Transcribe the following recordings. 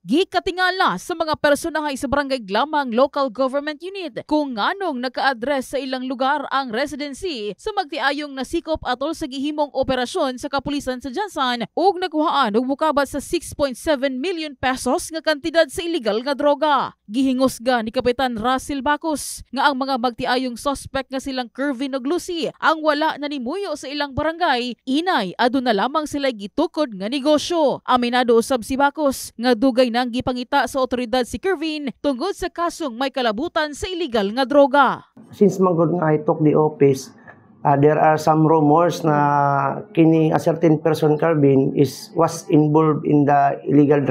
Gikatingala sa mga personahe sa barangay Glamang Local Government Unit kung nganong naka-address sa ilang lugar ang residency sa magtiayong nasikop atol sa gihimong operasyon sa kapulisan sa Jansan ug nakuhaan og mukabat sa 6.7 million pesos nga kantidad sa illegal nga droga. Gihingusga ni Kapitan Russell Bacos nga ang mga magtiayong suspect nga silang Kervin ug Lucy ang wala na nimuyo sa ilang barangay, inay aduna lamang sila gitukod nga negosyo. Aminado usab si Bacos nga dugay nang gipangita sa otoridad si Kervin tungod sa kasong may kalabutan sa illegal nga droga. Since magod nga I took the office, there are some rumors na kini a certain person Kervin was involved in the illegal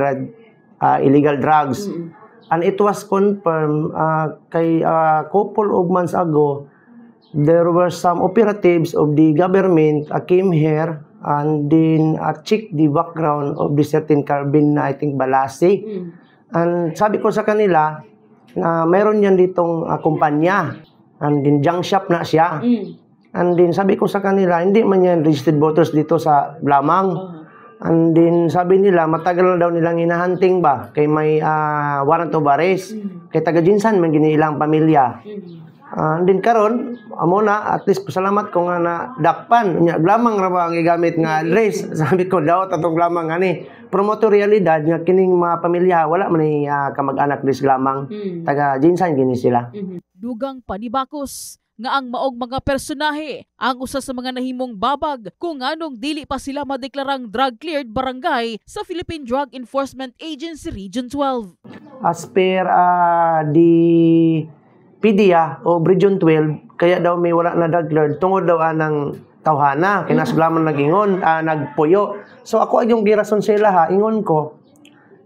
drugs. And it was confirmed kay couple of months ago, there were some operatives of the government came here and then check the background of the certain Kervin na I think Balasi. And sabi ko sa kanila na mayroon yan ditong kumpanya and then junk shop na siya. And then sabi ko sa kanila hindi man yan registered voters dito sa Glamang. And then sabi nila matagal na daw nilang hinahunting ba kay may warrant of arrest kay taga Jinsan man gini ilang pamilya. And then karon amo na at least pasalamat ko nga na dakpan nya Glamang ra ba ang gigamit nga address. Sabi ko daw tatong Glamang ani promote realidad nga kining mga pamilya wala man ni kamag-anak dis Glamang taga Jinsan gini sila. Dugang pa ni Bacos nga ang maog mga personahe ang usa sa mga nahimong babag kung anong dili pa sila madeklarang drug-cleared barangay sa Philippine Drug Enforcement Agency Region 12. As per the PDEA o Region 12, kaya daw may wala na drug-cleared tungod daw anang tawhana, kinasglaman nagingon, nagpuyo. So ako yung girason sa ilaha, ingon ko,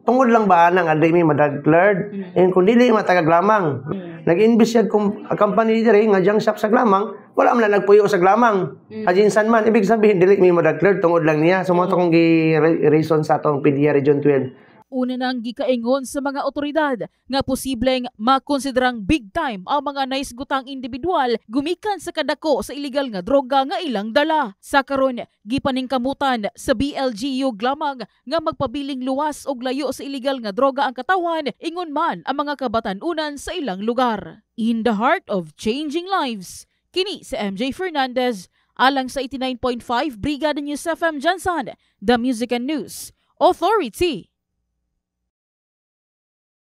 tungod lang ba nang aday may drug-cleared? Kung dili matagaglamang. Nag-invest kung company dire nga junk shop sa Glamang, wala man na nagpuyo sa Glamang. Ajinsan man, ibig sabihin dili may drug-cleared tungod lang niya. So mo to kung reason sa atong PDEA Region 12. Una nang gikaingon sa mga otoridad nga posibleng makonsiderang big time ang mga naisgutang individual gumikan sa kadako sa illegal nga droga nga ilang dala. Sa karon gipaningkamutan sa BLGU Glamang nga magpabiling luwas og layo sa illegal nga droga ang katawan ingon man ang mga kabatan-unan sa ilang lugar. In the heart of changing lives, kini si MJ Fernandez alang sa 89.5 Brigada News FM Jansan, The Music and News Authority.